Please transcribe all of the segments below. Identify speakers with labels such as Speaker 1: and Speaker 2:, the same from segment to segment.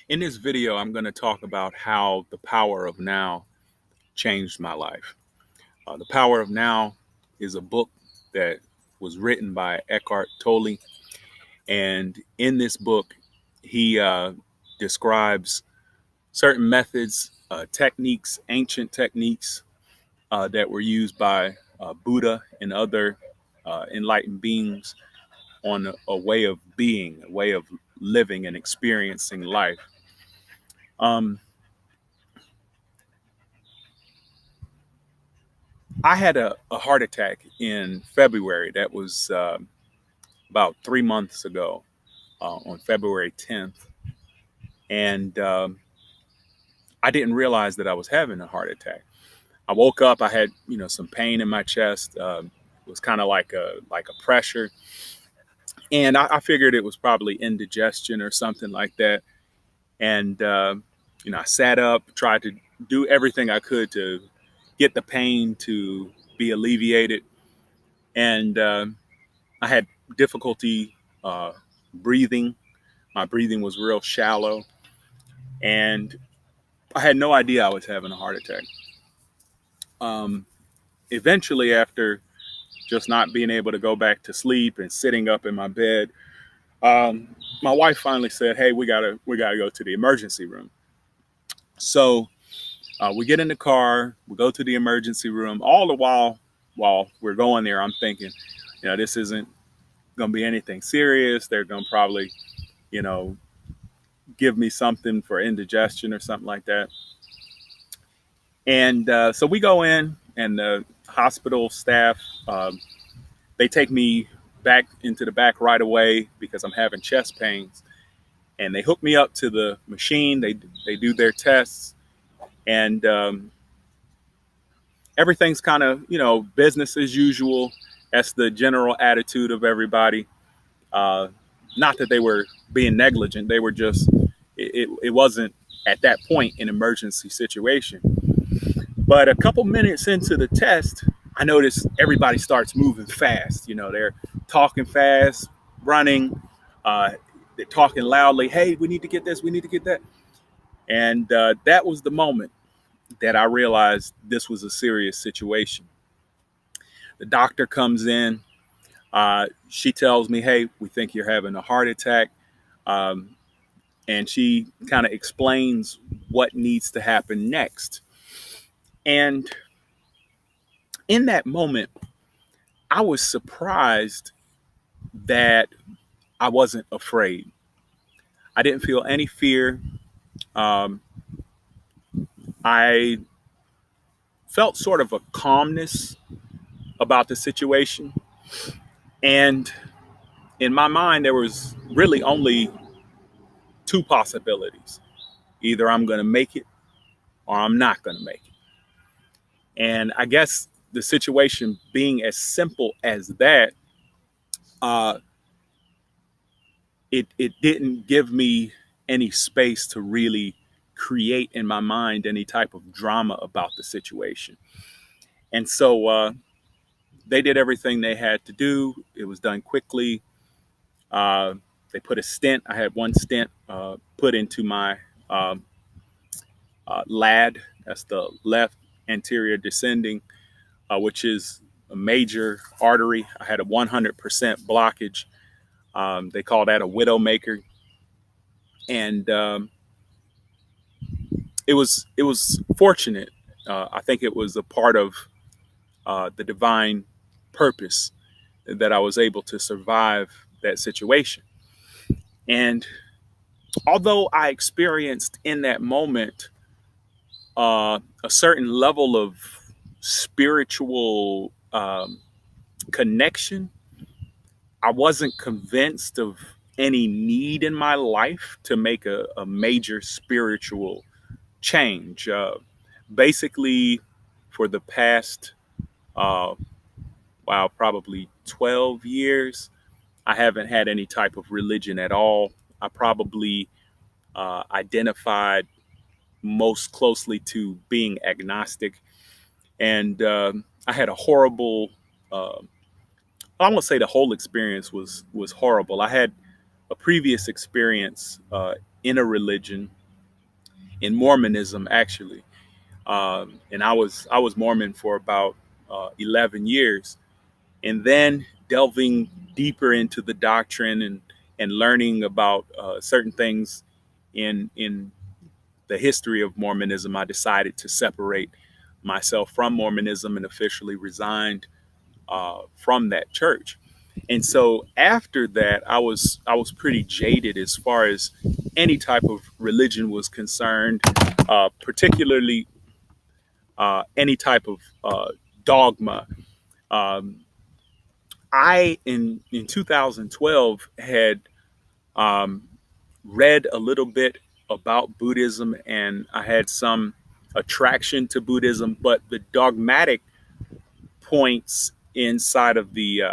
Speaker 1: In this video, I'm going to talk about how the power of now changed my life. The Power of Now is a book that was written by Eckhart Tolle. And in this book, he describes certain methods, techniques, ancient techniques that were used by Buddha and other enlightened beings on a way of being, a way of living and experiencing life. Um, I had a heart attack in February. That was about 3 months ago, on February 10th. And I didn't realize that I was having a heart attack. I woke up, I had, some pain in my chest. It was kind of like a pressure. And I figured it was probably indigestion or something like that. And, I sat up, tried to do everything I could to get the pain to be alleviated. And I had difficulty breathing. My breathing was real shallow, and I had no idea I was having a heart attack. Um, Eventually, after just not being able to go back to sleep and sitting up in my bed, my wife finally said, "Hey, we gotta go to the emergency room." So we get in the car, we go to the emergency room. All the while we're going there, I'm thinking, this isn't going to be anything serious. They're going to probably, you know, give me something for indigestion or something like that. And so we go in, and the hospital staff, they take me back into the back right away because I'm having chest pains. And they hook me up to the machine. They do their tests, and everything's kind of business as usual. That's the general attitude of everybody. Uh, Not that they were being negligent; they were just it wasn't at that point an emergency situation. But a couple minutes into the test, I noticed everybody starts moving fast. They're talking fast, running, uh, they're talking loudly. Hey, we need to get this, we need to get that. And that was the moment that I realized this was a serious situation. The doctor comes in. She tells me, "Hey, we think you're having a heart attack." Um, and she kind of explains what needs to happen next. And in that moment, I was surprised that I wasn't afraid. I didn't feel any fear. Um, I felt sort of a calmness about the situation. And in my mind, there was really only two possibilities: either I'm going to make it or I'm not going to make it. And I guess the situation being as simple as that, uh, it didn't give me any space to really create in my mind any type of drama about the situation. And so they did everything they had to do. It was done quickly. Uh, they put a stent. I had one stent put into my um, LAD. That's the left anterior descending, which is a major artery. I had a 100% blockage. They call that a widowmaker. And it was fortunate. I think it was a part of the divine purpose that I was able to survive that situation. And although I experienced in that moment a certain level of spiritual connection, I wasn't convinced of any need in my life to make a major spiritual change. Basically, for the past, uh, wow, probably 12 years, I haven't had any type of religion at all. I probably identified most closely to being agnostic. And I had a horrible, I won't say the whole experience was horrible. I had a previous experience in a religion, in Mormonism, actually. And I was Mormon for about 11 years, and then delving deeper into the doctrine and learning about certain things in the history of Mormonism, I decided to separate myself from Mormonism and officially resigned from that church. And so after that, I was pretty jaded as far as any type of religion was concerned, particularly any type of dogma. Um, I in 2012 had um, read a little bit about Buddhism, and I had some attraction to Buddhism, but the dogmatic points inside of the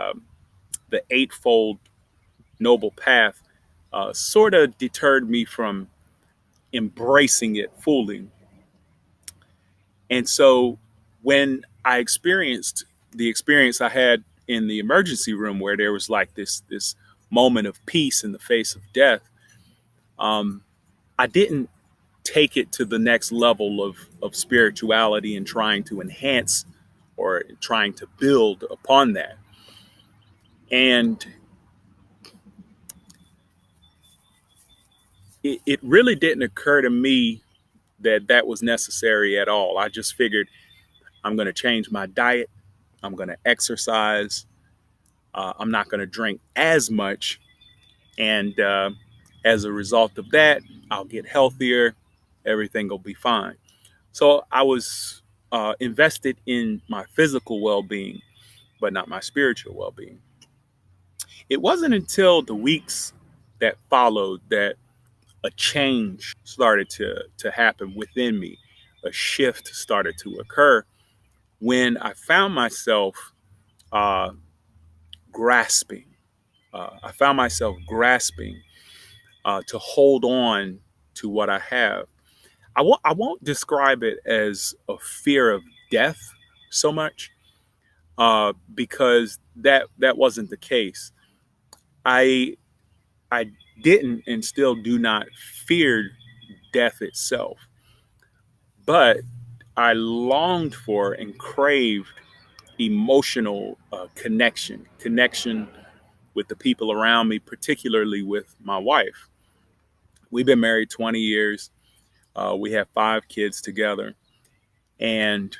Speaker 1: Eightfold Noble Path sort of deterred me from embracing it fully. And so when I experienced the experience I had in the emergency room, where there was like this moment of peace in the face of death, um, I didn't take it to the next level of spirituality and trying to enhance or trying to build upon that. And it really didn't occur to me that that was necessary at all. I just figured I'm going to change my diet, I'm going to exercise, I'm not going to drink as much. And as a result of that, I'll get healthier, everything will be fine. So I was invested in my physical well being, but not my spiritual well being. It wasn't until the weeks that followed that a change started to happen within me. A shift started to occur when I found myself uh, grasping. I found myself grasping to hold on to what I have. I won't describe it as a fear of death so much, because that wasn't the case. I I didn't and still do not fear death itself, but I longed for and craved emotional connection with the people around me, particularly with my wife. We've been married 20 years. We have 5 kids together. And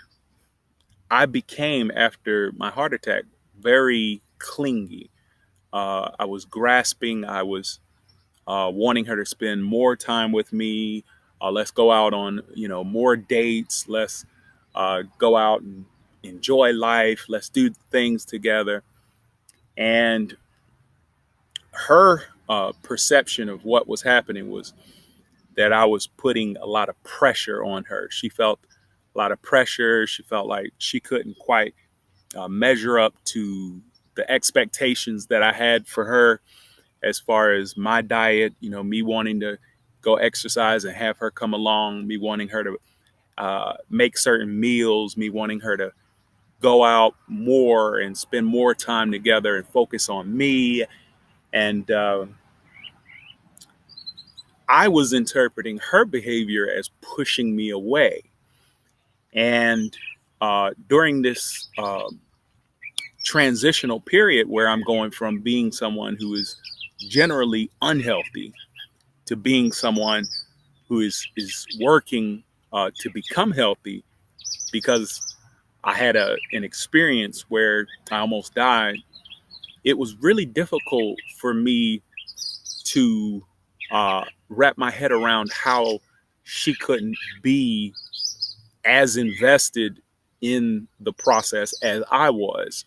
Speaker 1: I became, after my heart attack, very clingy. I was grasping. I was wanting her to spend more time with me. Let's go out on, more dates. Let's go out and enjoy life. Let's do things together. And her perception of what was happening was that I was putting a lot of pressure on her. She felt a lot of pressure. She felt like she couldn't quite measure up to the expectations that I had for her as far as my diet, me wanting to go exercise and have her come along, me wanting her to make certain meals, me wanting her to go out more and spend more time together and focus on me. And I was interpreting her behavior as pushing me away. And during this transitional period where I'm going from being someone who is generally unhealthy to being someone who is working to become healthy, because I had an experience where I almost died. It was really difficult for me to wrap my head around how she couldn't be as invested in the process as I was.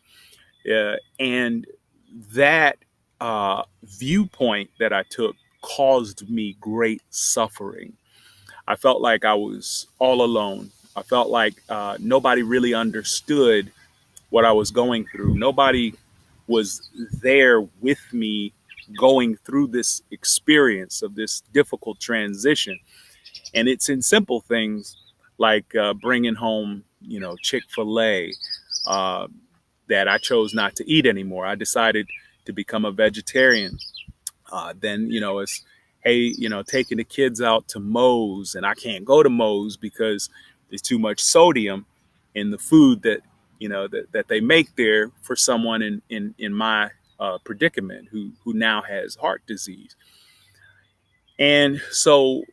Speaker 1: And that viewpoint that I took caused me great suffering. I felt like I was all alone. I felt like nobody really understood what I was going through. Nobody was there with me going through this experience of this difficult transition. And it's in simple things like bringing home, Chick-fil-A, uh, that I chose not to eat anymore. I decided to become a vegetarian. Then, it's, hey, taking the kids out to Moe's, and I can't go to Moe's because there's too much sodium in the food that they make there for someone in my predicament who now has heart disease. And so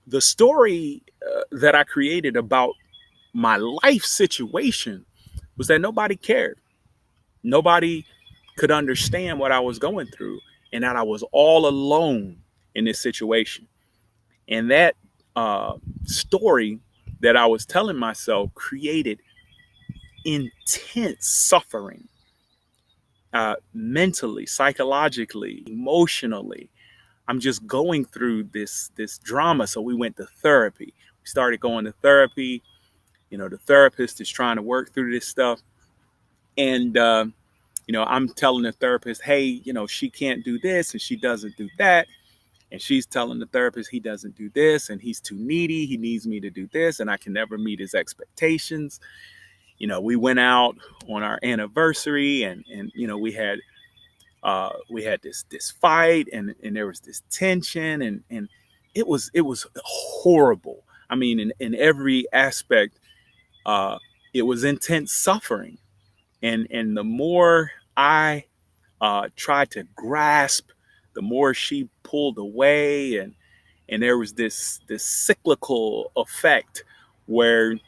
Speaker 1: the story that I created about my life situation was that nobody cared. Nobody could understand what I was going through, and that I was all alone in this situation. And that story that I was telling myself created intense suffering, mentally, psychologically, emotionally. I'm just going through this drama. So we went to therapy. We started going to therapy. The therapist is trying to work through this stuff. And, I'm telling the therapist, hey, she can't do this and she doesn't do that. And she's telling the therapist he doesn't do this and he's too needy. He needs me to do this and I can never meet his expectations. We went out on our anniversary and we had this fight and there was this tension and it was horrible. I mean, in every aspect, it was intense suffering. And the more I tried to grasp, the more she pulled away, and there was this cyclical effect where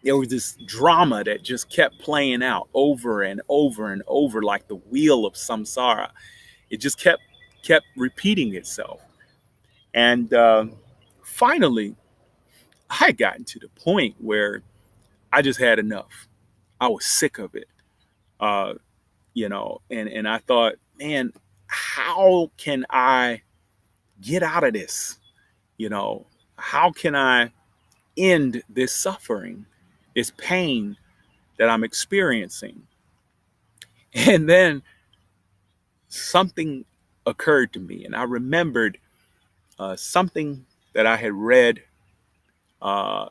Speaker 1: there was this drama that just kept playing out over and over and over like the wheel of samsara. It just kept repeating itself. And finally, I had gotten to the point where I just had enough. I was sick of it. Uh, and I thought, man, how can I get out of this? How can I end this suffering, this pain that I'm experiencing? And then something occurred to me, and I remembered something that I had read uh,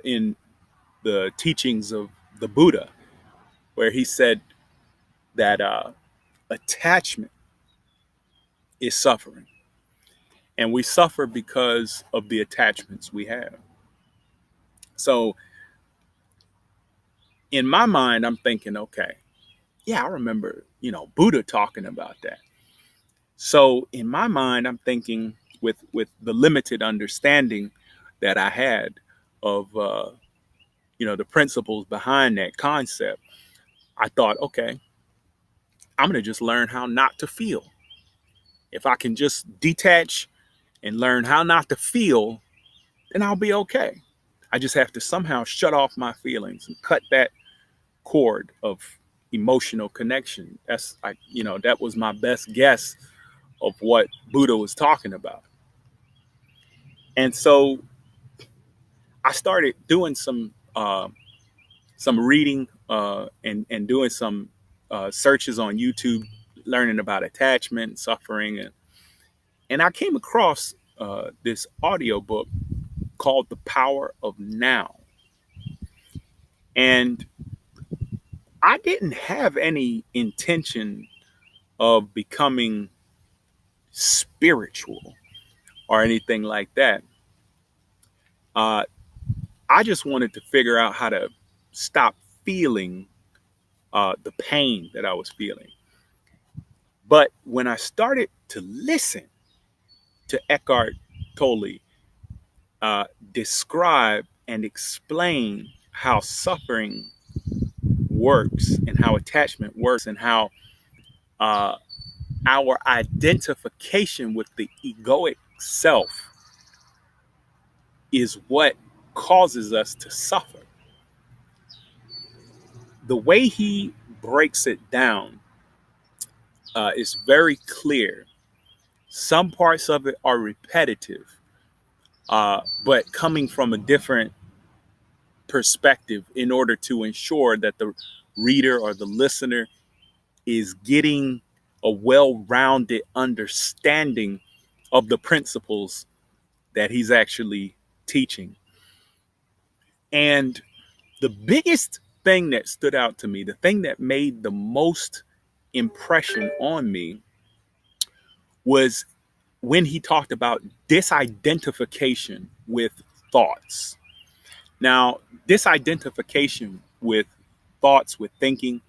Speaker 1: in the teachings of the Buddha, where he said that attachment is suffering. And we suffer because of the attachments we have. So in my mind, I'm thinking, okay, yeah, I remember, Buddha talking about that. So in my mind, I'm thinking with the limited understanding that I had of, the principles behind that concept, I thought, okay, I'm going to just learn how not to feel. If I can just detach and learn how not to feel, then I'll be okay. I just have to somehow shut off my feelings and cut that cord of emotional connection. That was my best guess of what Buddha was talking about. And so I started doing some reading and doing some searches on YouTube, learning about attachment, suffering, and I came across this audiobook called The Power of Now. And I didn't have any intention of becoming spiritual or anything like that. Uh, I just wanted to figure out how to stop feeling the pain that I was feeling. But when I started to listen to Eckhart Tolle describe and explain how suffering works and how attachment works and how uh, our identification with the egoic self is what causes us to suffer. The way he breaks it down is very clear. Some parts of it are repetitive, but coming from a different perspective in order to ensure that the reader or the listener is getting a well-rounded understanding of the principles that he's actually teaching. And the biggest thing that stood out to me, the thing that made the most impression on me, was when he talked about disidentification with thoughts. Now, disidentification with thoughts, with thinking,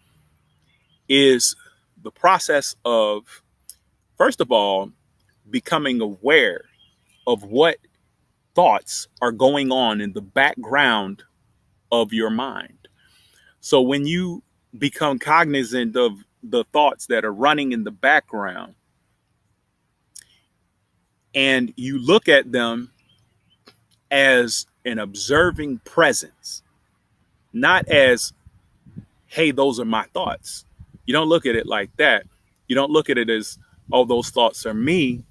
Speaker 1: is the process of, first of all, becoming aware of what thoughts are going on in the background of your mind. So when you become cognizant of the thoughts that are running in the background and you look at them as an observing presence, not as, hey, those are my thoughts. You don't look at it like that. You don't look at it as, oh, those thoughts are me.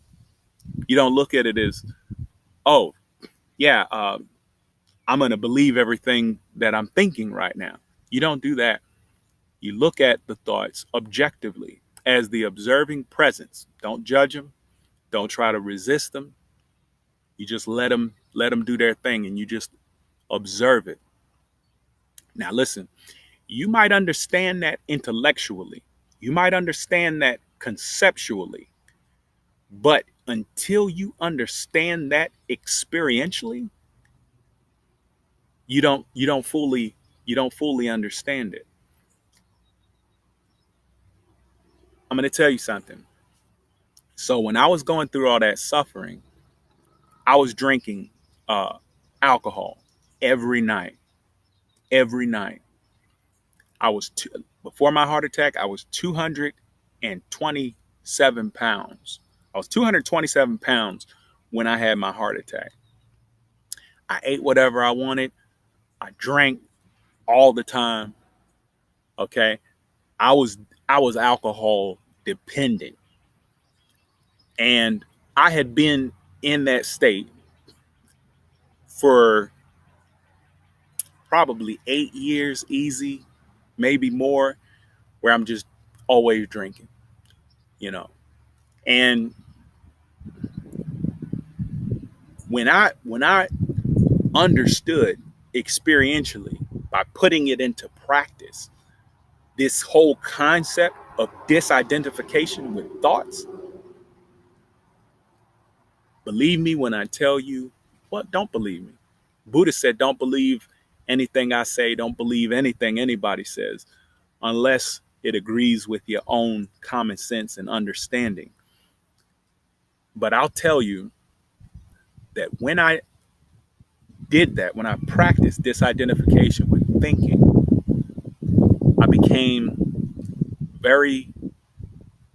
Speaker 1: You don't look at it as, oh, yeah, I'm going to believe everything that I'm thinking right now. You don't do that. You look at the thoughts objectively as the observing presence. Don't judge them. Don't try to resist them. You just let them do their thing, and you just observe it. Now, listen, you might understand that intellectually. You might understand that conceptually, but until you understand that experientially, you don't fully understand it. I'm going to tell you something. So when I was going through all that suffering, I was drinking alcohol every night. Every night. Before my heart attack, I was 227 pounds. I was 227 pounds when I had my heart attack. I ate whatever I wanted. I drank all the time. Okay. I was I was alcohol dependent. And I had been in that state for probably 8 years easy, maybe more, where I'm just always drinking, you know. And when I understood experientially by putting it into practice, this whole concept of disidentification with thoughts, believe me when I tell you, what, don't believe me. Buddha said, don't believe anything I say, don't believe anything anybody says, unless it agrees with your own common sense and understanding. But I'll tell you that when I did that, when I practiced disidentification with thinking, I became very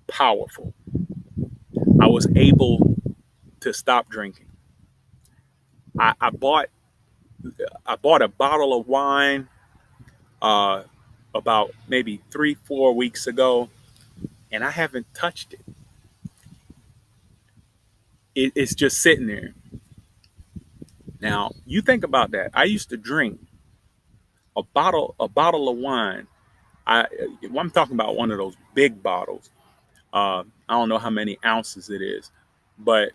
Speaker 1: powerful. I was able to stop drinking. I bought a bottle of wine uh, about maybe 3-4 weeks ago, and I haven't touched it. It's just sitting there. Now you think about that. I used to drink a bottle of wine. I I'm talking about one of those big bottles. I don't know how many ounces it is, but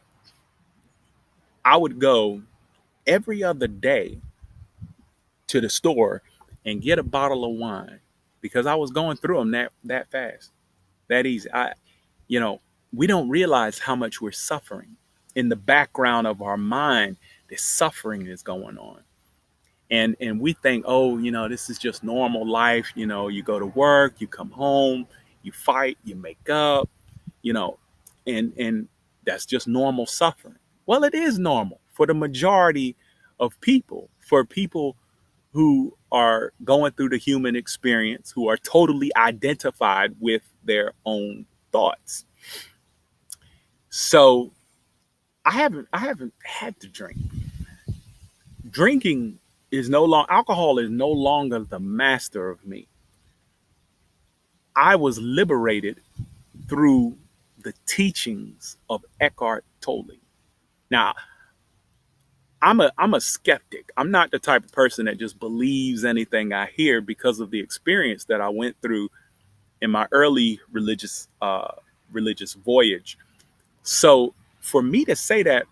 Speaker 1: I would go every other day to the store and get a bottle of wine because I was going through them that fast, that easy. You know, we don't realize how much we're suffering. In the background of our mind, the suffering is going on. And we think, oh, this is just normal life. You go to work, you come home, you fight, you make up, you know, and that's just normal suffering. Well, it is normal for the majority of people, for people who are going through the human experience, who are totally identified with their own thoughts. So I haven't had to drink. Drinking is no longer alcohol is no longer the master of me. I was liberated through the teachings of Eckhart Tolle. Now, I'm a skeptic. I'm not the type of person that just believes anything I hear because of the experience that I went through in my early religious voyage. So for me to say that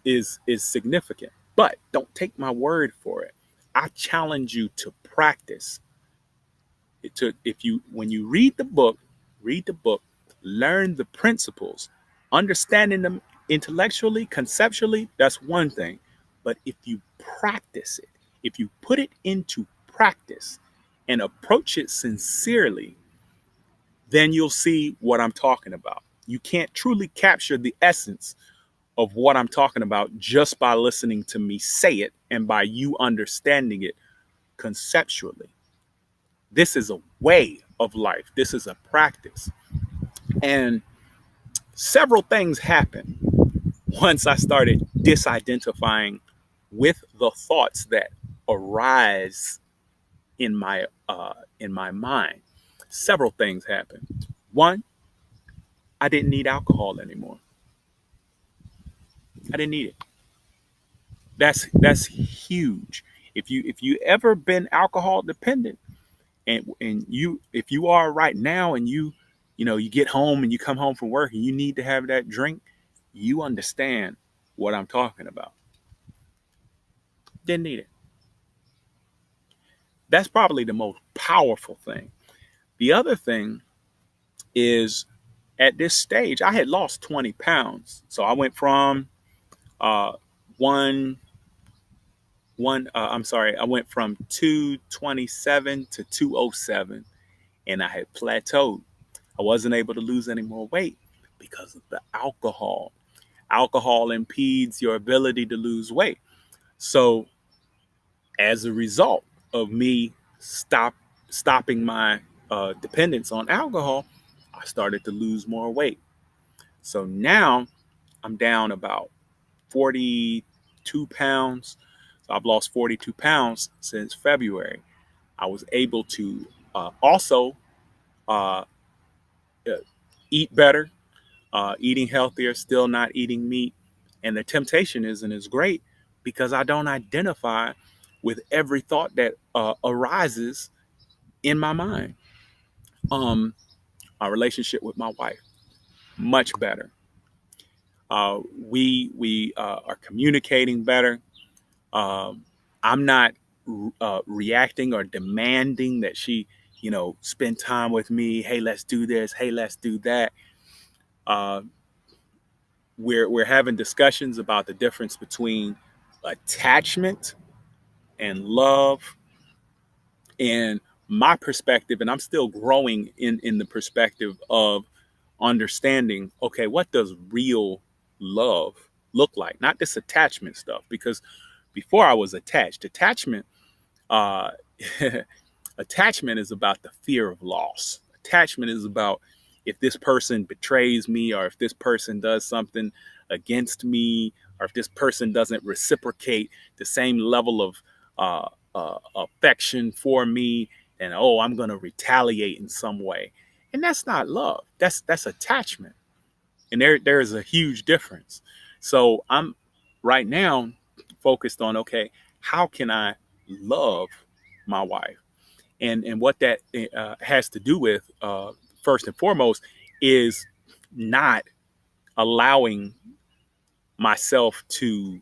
Speaker 1: is significant. But don't take my word for it. I challenge you to practice. If you when you read the book, learn the principles, Understanding them intellectually, conceptually, that's one thing. But if you practice it, if you put it into practice and approach it sincerely, then you'll see what I'm talking about. You can't truly capture the essence of what I'm talking about just by listening to me say it and by you understanding it conceptually. This is a way of life, this is a practice. And several things happen once I started disidentifying with the thoughts that arise in my mind. Several things happen. One, I didn't need alcohol anymore. I didn't need it. That's huge. If you ever been alcohol dependent, and you if you are right now, and you get home and you come home from work and you need to have that drink, you understand what I'm talking about. Didn't need it. That's probably the most powerful thing. The other thing is, at this stage, I had lost 20 pounds. So I went from uh, one, I'm sorry, I went from 227 to 207, and I had plateaued. I wasn't able to lose any more weight because of the alcohol. Alcohol impedes your ability to lose weight. So, as a result of me stopping my dependence on alcohol, I started to lose more weight. So now I'm down about 42 pounds. So I've lost 42 pounds since February. I was able to also uh, uh, eat better, eating healthier, still not eating meat. And the temptation isn't as great because I don't identify with every thought that arises in my mind. Um, our relationship with my wife, much better. We are communicating better. Um, I'm not reacting or demanding that she, spend time with me. Hey, let's do this. Hey, let's do that. Uh, we're having discussions about the difference between attachment and love, and my perspective. And I'm still growing in the perspective of understanding. Okay, what does real love look like? Not this attachment stuff, because before I was attached. Uh, Attachment is about the fear of loss. Attachment is about if this person betrays me, or if this person does something against me, or if this person doesn't reciprocate the same level of affection for me, and oh, I'm going to retaliate in some way. And that's not love. That's attachment. And there is a huge difference. So I'm right now focused on, okay, how can I love my wife? And what that has to do with, first and foremost, is not allowing myself to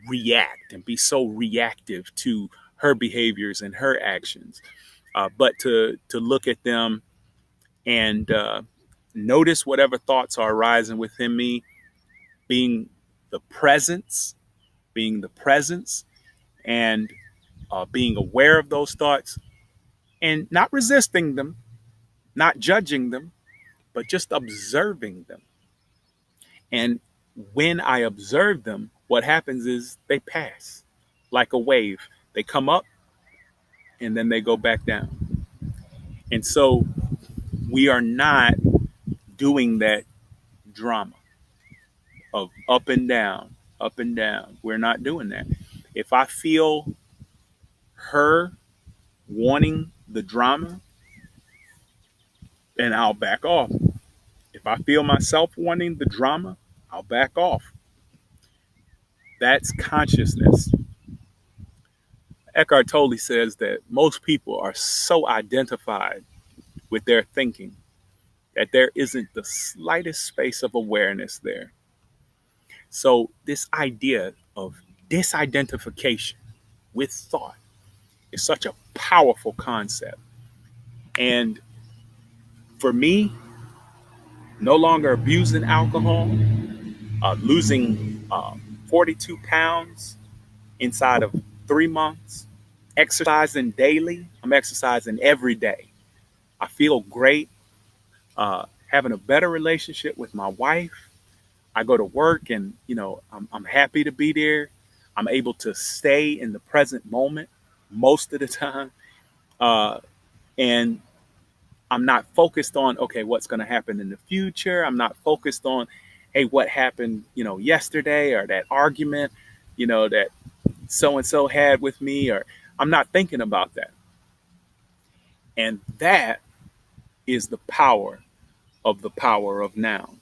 Speaker 1: react and be so reactive to her behaviors and her actions, but to look at them and notice whatever thoughts are arising within me, being the presence, being the presence, and being aware of those thoughts, and not resisting them, not judging them, but just observing them. And when I observe them, what happens is they pass like a wave. They come up and then they go back down. And so we are not doing that drama of up and down, up and down. We're not doing that. If I feel her wanting the drama, then I'll back off. If I feel myself wanting the drama, I'll back off. That's consciousness. Eckhart Tolle says that most people are so identified with their thinking that there isn't the slightest space of awareness there. So, this idea of disidentification with thought is such a powerful concept. And for me, no longer abusing alcohol, losing 42 pounds inside of 3 months, exercising daily. I'm exercising every day. I feel great, having a better relationship with my wife. I go to work and, I'm happy to be there. I'm able to stay in the present moment most of the time. Uh, and I'm not focused on, okay, what's going to happen in the future. I'm not focused on, hey, what happened, yesterday, or that argument, that so and so had with me, or I'm not thinking about that. And that is the power of now.